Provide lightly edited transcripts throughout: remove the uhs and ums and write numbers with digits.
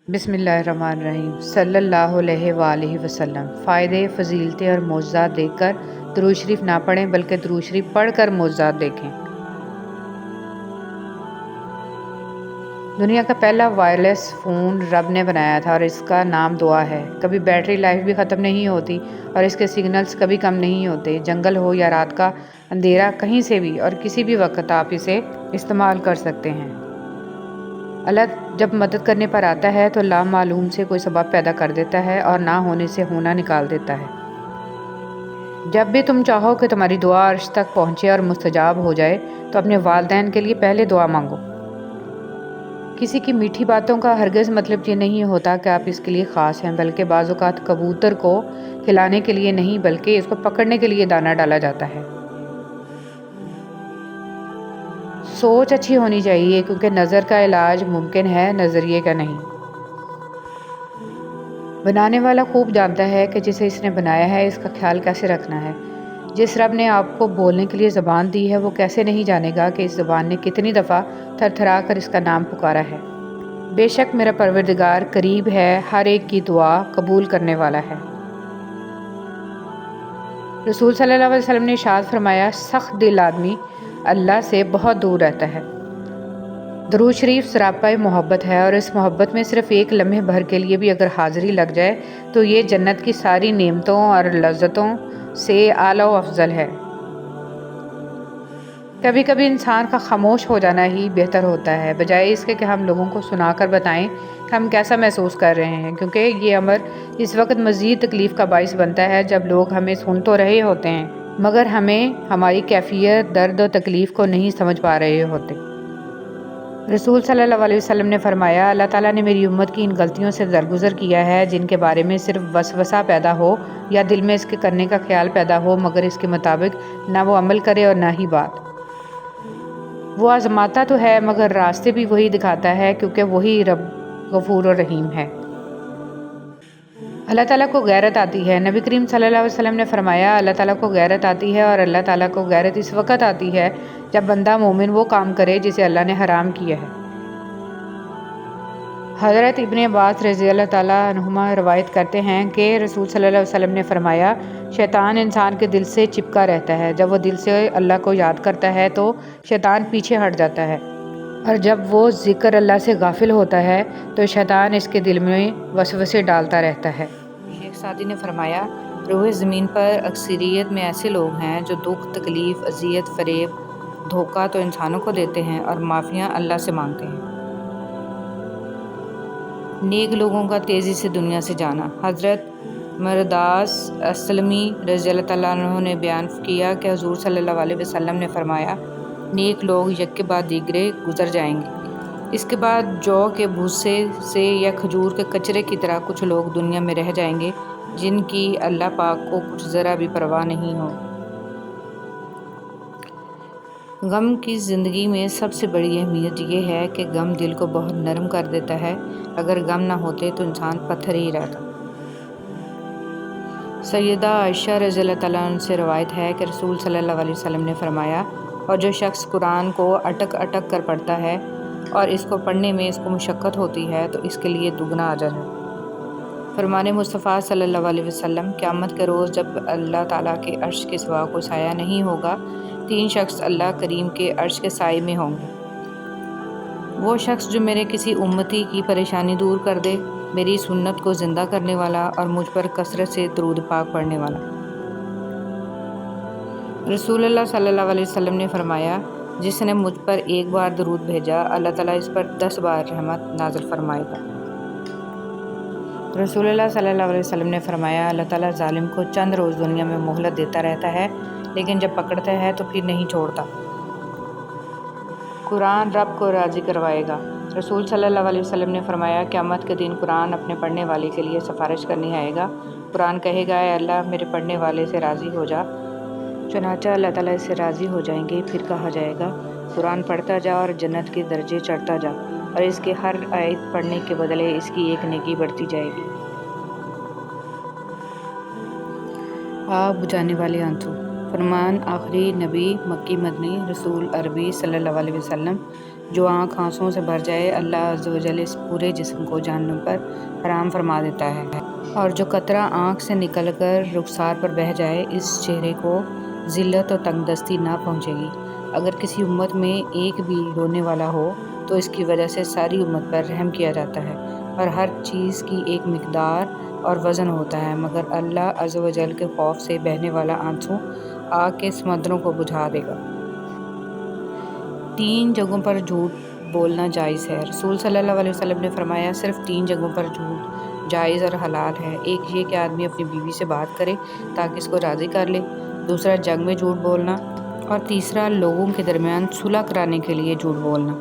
بسم اللہ الرحمن الرحیم صلی اللہ علیہ وآلہ وسلم۔ فائدے، فضیلتیں اور معجزات دیکھ کر درود شریف نہ پڑھیں بلکہ درود شریف پڑھ کر معجزات دیکھیں۔ دنیا کا پہلا وائرلیس فون رب نے بنایا تھا اور اس کا نام دعا ہے۔ کبھی بیٹری لائف بھی ختم نہیں ہوتی اور اس کے سگنلز کبھی کم نہیں ہوتے۔ جنگل ہو یا رات کا اندھیرا، کہیں سے بھی اور کسی بھی وقت آپ اسے استعمال کر سکتے ہیں۔ اللہ جب مدد کرنے پر آتا ہے تو لامعلوم سے کوئی سبب پیدا کر دیتا ہے اور نہ ہونے سے ہونا نکال دیتا ہے۔ جب بھی تم چاہو کہ تمہاری دعا عرش تک پہنچے اور مستجاب ہو جائے تو اپنے والدین کے لیے پہلے دعا مانگو۔ کسی کی میٹھی باتوں کا ہرگز مطلب یہ نہیں ہوتا کہ آپ اس کے لیے خاص ہیں، بلکہ بعض اوقات کبوتر کو کھلانے کے لیے نہیں بلکہ اس کو پکڑنے کے لیے دانہ ڈالا جاتا ہے۔ سوچ اچھی ہونی چاہیے کیونکہ نظر کا علاج ممکن ہے، نظریے کا نہیں۔ بنانے والا خوب جانتا ہے کہ جسے اس نے بنایا ہے اس کا خیال کیسے رکھنا ہے۔ جس رب نے آپ کو بولنے کے لیے زبان دی ہے وہ کیسے نہیں جانے گا کہ اس زبان نے کتنی دفعہ تھر تھرا کر اس کا نام پکارا ہے۔ بے شک میرا پروردگار قریب ہے، ہر ایک کی دعا قبول کرنے والا ہے۔ رسول صلی اللہ علیہ وسلم نے ارشاد فرمایا، سخت دل آدمی اللہ سے بہت دور رہتا ہے۔ درود شریف سراپا محبت ہے اور اس محبت میں صرف ایک لمحے بھر کے لیے بھی اگر حاضری لگ جائے تو یہ جنت کی ساری نعمتوں اور لذتوں سے اعلیٰ و افضل ہے۔ کبھی کبھی انسان کا خاموش ہو جانا ہی بہتر ہوتا ہے، بجائے اس کے کہ ہم لوگوں کو سنا کر بتائیں کہ ہم کیسا محسوس کر رہے ہیں، کیونکہ یہ امر اس وقت مزید تکلیف کا باعث بنتا ہے جب لوگ ہمیں سن تو رہے ہوتے ہیں مگر ہمیں ہماری کیفیت، درد و تکلیف کو نہیں سمجھ پا رہے ہوتے۔ رسول صلی اللہ علیہ وسلم نے فرمایا، اللہ تعالیٰ نے میری امت کی ان غلطیوں سے درگزر کیا ہے جن کے بارے میں صرف وسوسہ پیدا ہو یا دل میں اس کے کرنے کا خیال پیدا ہو مگر اس کے مطابق نہ وہ عمل کرے اور نہ ہی بات۔ وہ آزماتا تو ہے مگر راستے بھی وہی دکھاتا ہے کیونکہ وہی رب غفور و رحیم ہے۔ اللہ تعالیٰ کو غیرت آتی ہے۔ نبی کریم صلی اللہ علیہ وسلم نے فرمایا، اللہ تعالیٰ کو غیرت آتی ہے اور اللہ تعالیٰ کو غیرت اس وقت آتی ہے جب بندہ مومن وہ کام کرے جسے اللہ نے حرام کیا ہے۔ حضرت ابن عباس رضی اللہ تعالیٰ عنہما روایت کرتے ہیں کہ رسول صلی اللہ علیہ وسلم نے فرمایا، شیطان انسان کے دل سے چپکا رہتا ہے۔ جب وہ دل سے اللہ کو یاد کرتا ہے تو شیطان پیچھے ہٹ جاتا ہے، اور جب وہ ذکر اللہ سے غافل ہوتا ہے تو شیطان اس کے دل میں وسوسے ڈالتا رہتا ہے۔ شیخ سعدی نے فرمایا، روئے زمین پر اکثریت میں ایسے لوگ ہیں جو دکھ، تکلیف، اذیت، فریب، دھوکہ تو انسانوں کو دیتے ہیں اور معافیاں اللہ سے مانگتے ہیں۔ نیک لوگوں کا تیزی سے دنیا سے جانا۔ حضرت مرداس اسلمی رضی اللہ تعالیٰ عنہ نے بیان کیا کہ حضور صلی اللہ علیہ وسلم نے فرمایا، نیک لوگ یک کے بعد دیگرے گزر جائیں گے۔ اس کے بعد جو کے بھوسے سے یا کھجور کے کچرے کی طرح کچھ لوگ دنیا میں رہ جائیں گے جن کی اللہ پاک کو کچھ ذرا بھی پرواہ نہیں ہو۔ غم کی زندگی میں سب سے بڑی اہمیت یہ ہے کہ غم دل کو بہت نرم کر دیتا ہے، اگر غم نہ ہوتے تو انسان پتھر ہی رہتا۔ سیدہ عائشہ رضی اللہ تعالیٰ عنہ سے روایت ہے کہ رسول صلی اللہ علیہ وسلم نے فرمایا، اور جو شخص قرآن کو اٹک اٹک کر پڑھتا ہے اور اس کو پڑھنے میں اس کو مشقت ہوتی ہے تو اس کے لیے دگنا اجر ہے۔ فرمان مصطفیٰ صلی اللہ علیہ وسلم، قیامت کے روز جب اللہ تعالیٰ کے عرش کے سوا کوئی سایہ نہیں ہوگا، 3 شخص اللہ کریم کے عرش کے سائے میں ہوں گے۔ وہ شخص جو میرے کسی امتی کی پریشانی دور کر دے، میری سنت کو زندہ کرنے والا اور مجھ پر کثرت سے درود پاک پڑھنے والا۔ رسول اللہ صلی اللہ علیہ وسلم نے فرمایا، جس نے مجھ پر 1 بار درود بھیجا، اللہ تعالیٰ اس پر 10 بار رحمت نازل فرمائے گا۔ رسول اللہ صلی اللہ علیہ وسلم نے فرمایا، اللہ تعالیٰ ظالم کو چند روز دنیا میں مہلت دیتا رہتا ہے لیکن جب پکڑتا ہے تو پھر نہیں چھوڑتا۔ قرآن رب کو راضی کروائے گا۔ رسول صلی اللہ علیہ وسلم نے فرمایا، قیامت کے دن قرآن اپنے پڑھنے والے کے لیے سفارش کرنے آئے گا۔ قرآن کہے گا، اے اللہ میرے پڑھنے والے سے راضی ہو جا۔ چنانچہ اللہ تعالیٰ اس سے راضی ہو جائیں گے۔ پھر کہا جائے گا، قرآن پڑھتا جا اور جنت کے درجے چڑھتا جا، اور اس کے ہر آیت پڑھنے کے بدلے اس کی ایک نیکی بڑھتی جائے گی۔ آگ بجھانے والے آنسو۔ فرمان آخری نبی مکی مدنی رسول عربی صلی اللہ علیہ وسلم، جو آنکھ آنسوؤں سے بھر جائے اللہ عز و جل اس پورے جسم کو جہنم پر حرام فرما دیتا ہے، اور جو قطرہ آنکھ سے نکل کر رخسار پر بہہ جائے اس چہرے کو ذلت اور تنگ دستی نہ پہنچے گی۔ اگر کسی امت میں ایک بھی رونے والا ہو تو اس کی وجہ سے ساری امت پر رحم کیا جاتا ہے، اور ہر چیز کی ایک مقدار اور وزن ہوتا ہے، مگر اللہ عز و جل کے خوف سے بہنے والا آنسو آگ کے سمندروں کو بجھا دے گا۔ 3 جگہوں پر جھوٹ بولنا جائز ہے۔ رسول صلی اللہ علیہ وسلم نے فرمایا صرف 3 جگہوں پر جھوٹ جائز اور حلال ہے۔ ایک یہ کہ آدمی اپنی بیوی سے بات کرے تاکہ اس کو راضی کر لے، دوسرا جنگ میں جھوٹ بولنا، اور تیسرا لوگوں کے درمیان صلح کرانے کے لیے جھوٹ بولنا۔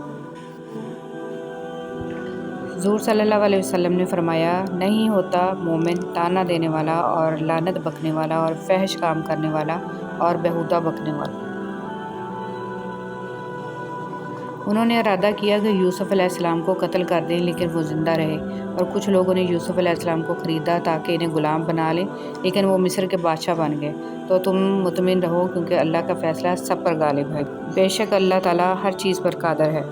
حضور صلی اللہ علیہ وسلم نے فرمایا نہیں ہوتا مومن طعنہ دینے والا اور لعنت بکنے والا اور فحش کام کرنے والا اور بیہودہ بکنے والا۔ انہوں نے ارادہ کیا کہ یوسف علیہ السلام کو قتل کر دیں لیکن وہ زندہ رہے، اور کچھ لوگوں نے یوسف علیہ السلام کو خریدا تاکہ انہیں غلام بنا لیں لیکن وہ مصر کے بادشاہ بن گئے۔ تو تم مطمئن رہو کیونکہ اللہ کا فیصلہ سب پر غالب ہے، بے شک اللہ تعالیٰ ہر چیز پر قادر ہے۔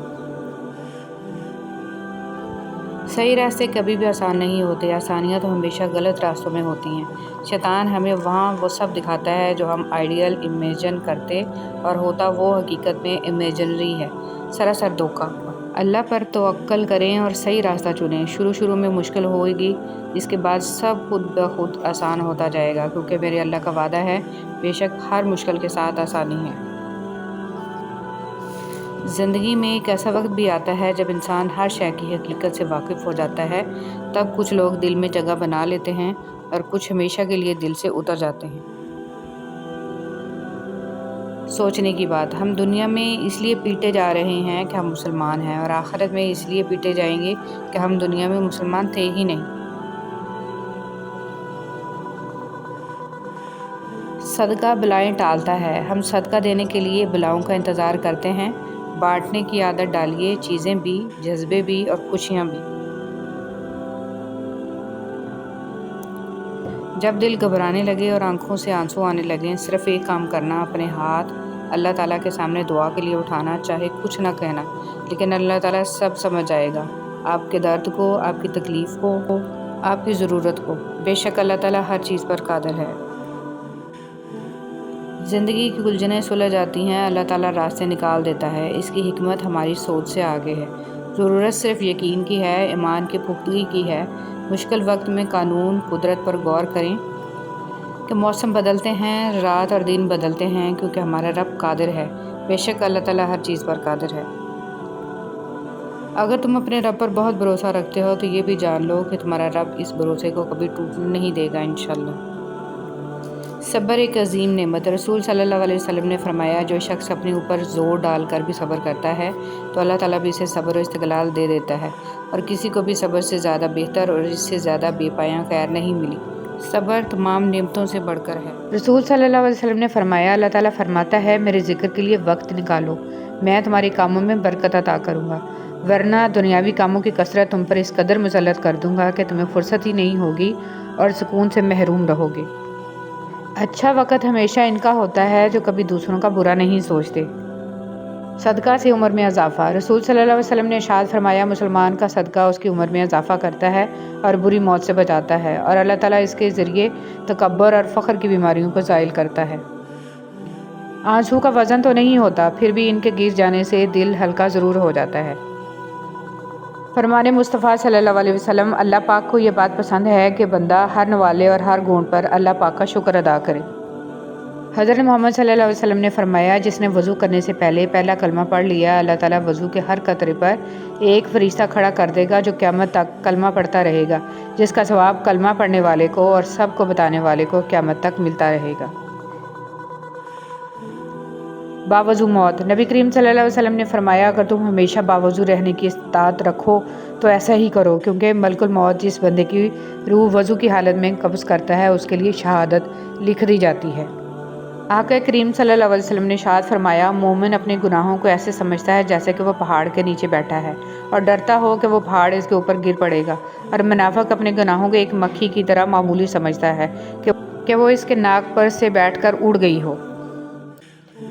صحیح راستے کبھی بھی آسان نہیں ہوتے، آسانیاں تو ہمیشہ غلط راستوں میں ہوتی ہیں۔ شیطان ہمیں وہاں وہ سب دکھاتا ہے جو ہم آئیڈیل امیجن کرتے، اور ہوتا وہ حقیقت میں امیجنری ہے، سراسر دھوکہ۔ اللہ پر توکل کریں اور صحیح راستہ چنیں۔ شروع میں مشکل ہوگی، اس کے بعد سب خود بخود آسان ہوتا جائے گا، کیونکہ میرے اللہ کا وعدہ ہے بے شک ہر مشکل کے ساتھ آسانی ہے۔ زندگی میں ایک ایسا وقت بھی آتا ہے جب انسان ہر شے کی حقیقت سے واقف ہو جاتا ہے، تب کچھ لوگ دل میں جگہ بنا لیتے ہیں اور کچھ ہمیشہ کے لیے دل سے اتر جاتے ہیں۔ سوچنے کی بات، ہم دنیا میں اس لیے پیٹے جا رہے ہیں کہ ہم مسلمان ہیں، اور آخرت میں اس لیے پیٹے جائیں گے کہ ہم دنیا میں مسلمان تھے ہی نہیں۔ صدقہ بلائیں ٹالتا ہے، ہم صدقہ دینے کے لیے بلاؤں کا انتظار کرتے ہیں۔ بانٹنے کی عادت ڈالیے، چیزیں بھی، جذبے بھی اور خوشیاں بھی۔ جب دل گھبرانے لگے اور آنکھوں سے آنسو آنے لگیں، صرف ایک کام کرنا، اپنے ہاتھ اللہ تعالیٰ کے سامنے دعا کے لیے اٹھانا، چاہے کچھ نہ کہنا، لیکن اللہ تعالیٰ سب سمجھ جائے گا، آپ کے درد کو، آپ کی تکلیف کو، آپ کی ضرورت کو۔ بے شک اللہ تعالیٰ ہر چیز پر قادر ہے۔ زندگی کی الجھنیں سلجھ جاتی ہیں، اللہ تعالیٰ راستے نکال دیتا ہے، اس کی حکمت ہماری سوچ سے آگے ہے۔ ضرورت صرف یقین کی ہے، ایمان کی پختگی کی ہے۔ مشکل وقت میں قانون قدرت پر غور کریں کہ موسم بدلتے ہیں، رات اور دن بدلتے ہیں، کیونکہ ہمارا رب قادر ہے، بے شک اللہ تعالیٰ ہر چیز پر قادر ہے۔ اگر تم اپنے رب پر بہت بھروسہ رکھتے ہو تو یہ بھی جان لو کہ تمہارا رب اس بھروسے کو کبھی ٹوٹنے نہیں دے گا انشاءاللہ۔ صبر ایک عظیم نعمت۔ رسول صلی اللہ علیہ وسلم نے فرمایا جو شخص اپنے اوپر زور ڈال کر بھی صبر کرتا ہے تو اللہ تعالیٰ بھی اسے صبر و استقلال دے دیتا ہے، اور کسی کو بھی صبر سے زیادہ بہتر اور اس سے زیادہ بے پایاں خیر نہیں ملی۔ صبر تمام نعمتوں سے بڑھ کر ہے۔ رسول صلی اللہ علیہ وسلم نے فرمایا اللہ تعالیٰ فرماتا ہے میرے ذکر کے لیے وقت نکالو، میں تمہارے کاموں میں برکت عطا کروں گا، ورنہ دنیاوی کاموں کی کثرت تم پر اس قدر مسلط کر دوں گا کہ تمہیں فرصت ہی نہیں ہوگی اور سکون سے محروم رہو گے۔ اچھا وقت ہمیشہ ان کا ہوتا ہے جو کبھی دوسروں کا برا نہیں سوچتے۔ صدقہ سے عمر میں اضافہ۔ رسول صلی اللہ علیہ وسلم نے ارشاد فرمایا مسلمان کا صدقہ اس کی عمر میں اضافہ کرتا ہے اور بری موت سے بچاتا ہے، اور اللہ تعالیٰ اس کے ذریعے تکبر اور فخر کی بیماریوں کو زائل کرتا ہے۔ آنسو کا وزن تو نہیں ہوتا، پھر بھی ان کے گر جانے سے دل ہلکا ضرور ہو جاتا ہے۔ فرمان مصطفیٰ صلی اللہ علیہ وسلم، اللہ پاک کو یہ بات پسند ہے کہ بندہ ہر نوالے اور ہر گھونٹ پر اللہ پاک کا شکر ادا کرے۔ حضرت محمد صلی اللہ علیہ وسلم نے فرمایا جس نے وضو کرنے سے پہلے پہلا کلمہ پڑھ لیا اللہ تعالیٰ وضو کے ہر قطرے پر ایک فرشتہ کھڑا کر دے گا جو قیامت تک کلمہ پڑھتا رہے گا، جس کا ثواب کلمہ پڑھنے والے کو اور سب کو بتانے والے کو قیامت تک ملتا رہے گا۔ باوضو موت۔ نبی کریم صلی اللہ علیہ وسلم نے فرمایا اگر تم ہمیشہ باوضو رہنے کی استطاعت رکھو تو ایسا ہی کرو، کیونکہ ملک الموت جس بندے کی روح وضو کی حالت میں قبض کرتا ہے اس کے لیے شہادت لکھ دی جاتی ہے۔ آقا کریم صلی اللہ علیہ وسلم نے ارشاد فرمایا مومن اپنے گناہوں کو ایسے سمجھتا ہے جیسے کہ وہ پہاڑ کے نیچے بیٹھا ہے اور ڈرتا ہو کہ وہ پہاڑ اس کے اوپر گر پڑے گا، اور منافق اپنے گناہوں کو ایک مکھی کی طرح معمولی سمجھتا ہے کہ وہ اس کے ناک پر سے بیٹھ کر اڑ گئی ہو۔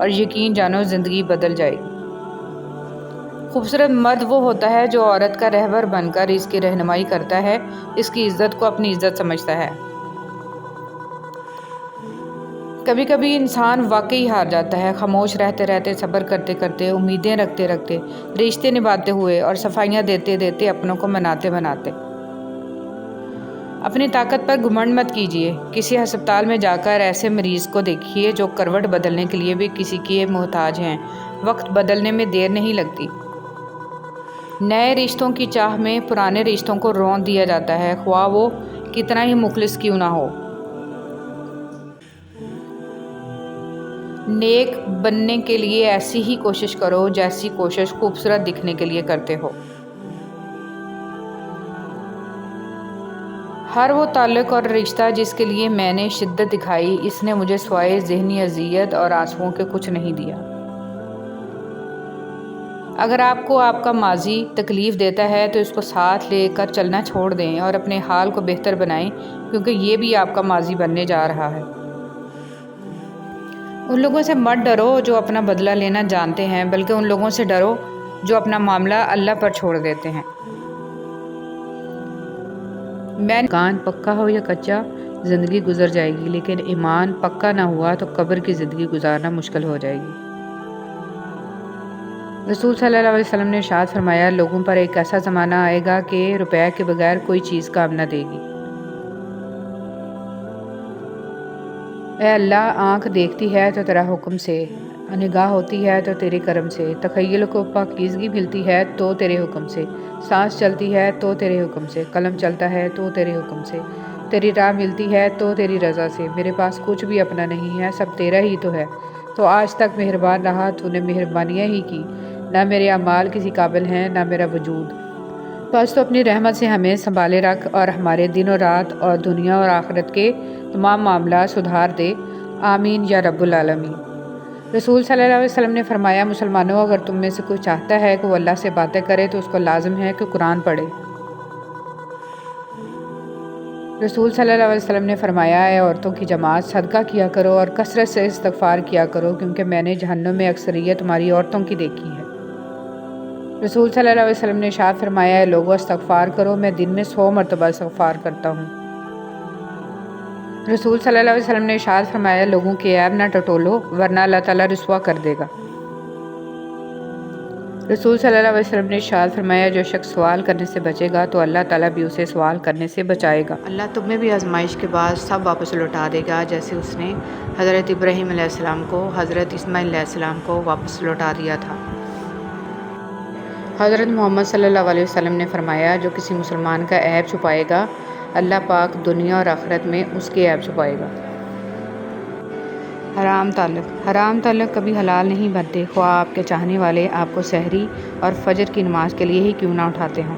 اور یقین جانو زندگی بدل جائے گی۔ خوبصورت مرد وہ ہوتا ہے جو عورت کا رہبر بن کر اس کی رہنمائی کرتا ہے، اس کی عزت کو اپنی عزت سمجھتا ہے۔ کبھی کبھی انسان واقعی ہار جاتا ہے، خاموش رہتے رہتے، صبر کرتے کرتے، امیدیں رکھتے رکھتے، رشتے نبھاتے ہوئے اور صفائیاں دیتے دیتے، اپنوں کو مناتے مناتے۔ اپنی طاقت پر گھمنڈ مت کیجیے۔ کسی ہسپتال میں جا کر ایسے مریض کو دیکھیے جو کروٹ بدلنے کے لیے بھی کسی کے محتاج ہیں۔ وقت بدلنے میں دیر نہیں لگتی۔ نئے رشتوں کی چاہ میں پرانے رشتوں کو رون دیا جاتا ہے، خواہ وہ کتنا ہی مخلص کیوں نہ ہو۔ نیک بننے کے لیے ایسی ہی کوشش کرو جیسی کوشش خوبصورت دکھنے کے لیے کرتے ہو۔ ہر وہ تعلق اور رشتہ جس کے لیے میں نے شدت دکھائی، اس نے مجھے سوائے ذہنی اذیت اور آنسوؤں کے کچھ نہیں دیا۔ اگر آپ کو آپ کا ماضی تکلیف دیتا ہے تو اس کو ساتھ لے کر چلنا چھوڑ دیں اور اپنے حال کو بہتر بنائیں، کیونکہ یہ بھی آپ کا ماضی بننے جا رہا ہے۔ ان لوگوں سے مت ڈرو جو اپنا بدلہ لینا جانتے ہیں، بلکہ ان لوگوں سے ڈرو جو اپنا معاملہ اللہ پر چھوڑ دیتے ہیں۔ مکان پکا ہو یا کچا، زندگی گزر جائے گی، لیکن ایمان پکا نہ ہوا تو قبر کی زندگی گزارنا مشکل ہو جائے گی۔ رسول صلی اللہ علیہ وسلم نے ارشاد فرمایا، لوگوں پر ایک ایسا زمانہ آئے گا کہ روپے کے بغیر کوئی چیز کام نہ دے گی۔ اے اللہ، آنکھ دیکھتی ہے تو تیرا حکم سے، نگاہ ہوتی ہے تو تیرے کرم سے، تخیل کو پاکیزگی ملتی ہے تو تیرے حکم سے، سانس چلتی ہے تو تیرے حکم سے، قلم چلتا ہے تو تیرے حکم سے، تیری راہ ملتی ہے تو تیری رضا سے۔ میرے پاس کچھ بھی اپنا نہیں ہے، سب تیرا ہی تو ہے۔ تو آج تک مہربان رہا، تو نے مہربانیاں ہی کی، نہ میرے اعمال کسی قابل ہیں نہ میرا وجود۔ بس تو اپنی رحمت سے ہمیں سنبھالے رکھ اور ہمارے دن و رات اور دنیا اور آخرت کے تمام معاملات سدھار دے، آمین یا رب العالمین۔ رسول صلی اللہ علیہ وسلم نے فرمایا، مسلمانوں، اگر تم میں سے کوئی چاہتا ہے کہ وہ اللہ سے باتیں کرے تو اس کو لازم ہے کہ قرآن پڑھے۔ رسول صلی اللہ علیہ وسلم نے فرمایا، اے عورتوں کی جماعت، صدقہ کیا کرو اور کثرت سے استغفار کیا کرو، کیونکہ میں نے جہنم میں اکثریت تمہاری عورتوں کی دیکھی ہے۔ رسول صلی اللہ علیہ وسلم نے ارشاد فرمایا، اے لوگو، استغفار کرو، میں دن میں 100 مرتبہ استغفار کرتا ہوں۔ رسول صلی اللہ علیہ وسلم نے ارشاد فرمایا، لوگوں کے عیب نہ ٹٹولو ورنہ اللہ تعالیٰ رسوا کر دے گا۔ رسول صلی اللہ علیہ وسلم نے ارشاد فرمایا، جو شخص سوال کرنے سے بچے گا تو اللہ تعالیٰ بھی اسے سوال کرنے سے بچائے گا۔ اللہ تم میں بھی آزمائش کے بعد سب واپس لوٹا دے گا، جیسے اس نے حضرت ابراہیم علیہ السلام کو حضرت اسماعیل علیہ السلام کو واپس لوٹا دیا تھا۔ حضرت محمد صلی اللہ علیہ وسلم نے فرمایا، جو کسی مسلمان کا عیب چھپائے گا، اللہ پاک دنیا اور آخرت میں اس کے عیب چھپائے گا۔ حرام تعلق کبھی حلال نہیں بنتے، خواہ آپ کے چاہنے والے آپ کو سحری اور فجر کی نماز کے لیے ہی کیوں نہ اٹھاتے ہوں۔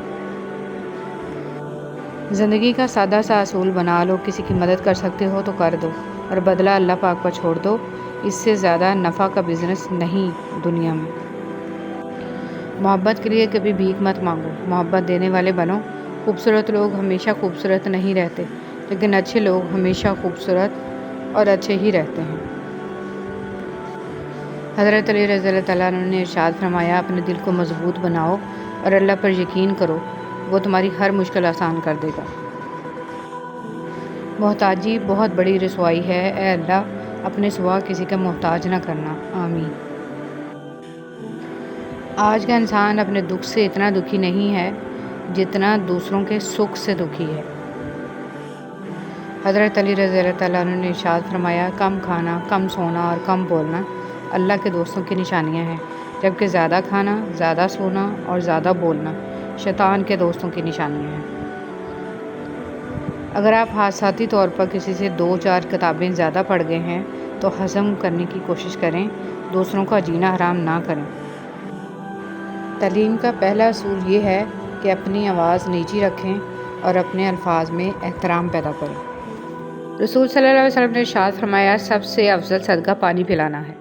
زندگی کا سادہ سا اصول بنا لو، کسی کی مدد کر سکتے ہو تو کر دو اور بدلہ اللہ پاک پر چھوڑ دو، اس سے زیادہ نفع کا بزنس نہیں دنیا میں۔ محبت کے لیے کبھی بھیک مت مانگو، محبت دینے والے بنو۔ خوبصورت لوگ ہمیشہ خوبصورت نہیں رہتے، لیکن اچھے لوگ ہمیشہ خوبصورت اور اچھے ہی رہتے ہیں۔ حضرت علی رضی اللہ تعالیٰ عنہ نے ارشاد فرمایا، اپنے دل کو مضبوط بناؤ اور اللہ پر یقین کرو، وہ تمہاری ہر مشکل آسان کر دے گا۔ محتاجی بہت بڑی رسوائی ہے، اے اللہ اپنے سوا کسی کا محتاج نہ کرنا، آمین۔ آج کا انسان اپنے دکھ سے اتنا دکھی نہیں ہے جتنا دوسروں کے سکھ سے دکھی ہے۔ حضرت علی رضی اللہ تعالیٰ عنہ نے ارشاد فرمایا، کم کھانا، کم سونا اور کم بولنا اللہ کے دوستوں کی نشانیاں ہیں، جبکہ زیادہ کھانا، زیادہ سونا اور زیادہ بولنا شیطان کے دوستوں کی نشانیاں ہیں۔ اگر آپ حادثاتی طور پر کسی سے 2-4 کتابیں زیادہ پڑھ گئے ہیں تو ہضم کرنے کی کوشش کریں، دوسروں کا جینا حرام نہ کریں۔ تعلیم کا پہلا اصول یہ ہے کہ اپنی آواز نیچی رکھیں اور اپنے الفاظ میں احترام پیدا کریں۔ رسول صلی اللہ علیہ وسلم نے ارشاد فرمایا، سب سے افضل صدقہ پانی پلانا ہے۔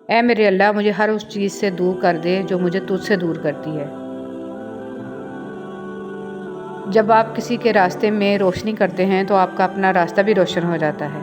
اے میرے اللہ، مجھے ہر اس چیز سے دور کر دے جو مجھے تجھ سے دور کرتی ہے۔ جب آپ کسی کے راستے میں روشنی کرتے ہیں تو آپ کا اپنا راستہ بھی روشن ہو جاتا ہے۔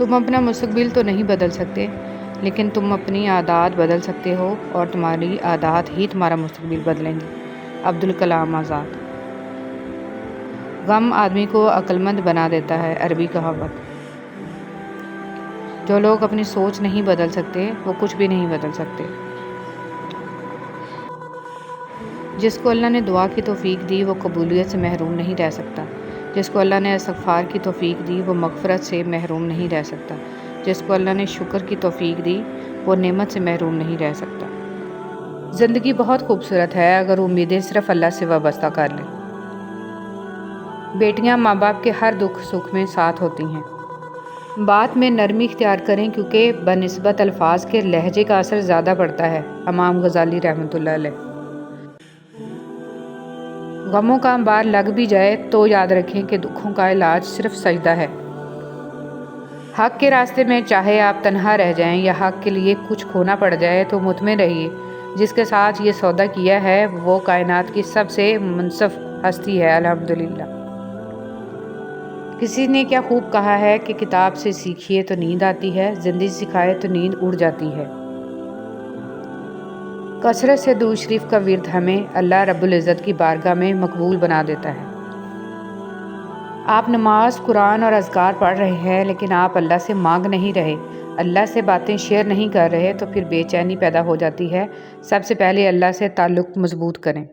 تم اپنا مستقبل تو نہیں بدل سکتے، لیکن تم اپنی عادات بدل سکتے ہو، اور تمہاری عادات ہی تمہارا مستقبل بدلیں گی۔ عبدالکلام آزاد۔ غم آدمی کو عقل مند بنا دیتا ہے، عربی کہاوت۔ جو لوگ اپنی سوچ نہیں بدل سکتے وہ کچھ بھی نہیں بدل سکتے۔ جس کو اللہ نے دعا کی توفیق دی وہ قبولیت سے محروم نہیں رہ سکتا۔ جس کو اللہ نے استغفار کی توفیق دی وہ مغفرت سے محروم نہیں رہ سکتا۔ جس کو اللہ نے شکر کی توفیق دی وہ نعمت سے محروم نہیں رہ سکتا۔ زندگی بہت خوبصورت ہے اگر امیدیں صرف اللہ سے وابستہ کر لیں۔ بیٹیاں ماں باپ کے ہر دکھ سکھ میں ساتھ ہوتی ہیں۔ بات میں نرمی اختیار کریں کیونکہ بنسبت الفاظ کے لہجے کا اثر زیادہ پڑتا ہے، امام غزالی رحمۃ اللہ علیہ۔ غموں کا انبار لگ بھی جائے تو یاد رکھیں کہ دکھوں کا علاج صرف سجدہ ہے۔ حق کے راستے میں چاہے آپ تنہا رہ جائیں یا حق کے لیے کچھ کھونا پڑ جائے تو مطمئن رہیے، جس کے ساتھ یہ سودا کیا ہے وہ کائنات کی سب سے منصف ہستی ہے، الحمدللہ۔ کسی نے کیا خوب کہا ہے کہ کتاب سے سیکھیے تو نیند آتی ہے، زندگی سکھائے تو نیند اڑ جاتی ہے۔ کثرت سے درود شریف کا ورد ہمیں اللہ رب العزت کی بارگاہ میں مقبول بنا دیتا ہے۔ آپ نماز، قرآن اور اذکار پڑھ رہے ہیں لیکن آپ اللہ سے مانگ نہیں رہے، اللہ سے باتیں شیئر نہیں کر رہے، تو پھر بے چینی پیدا ہو جاتی ہے۔ سب سے پہلے اللہ سے تعلق مضبوط کریں۔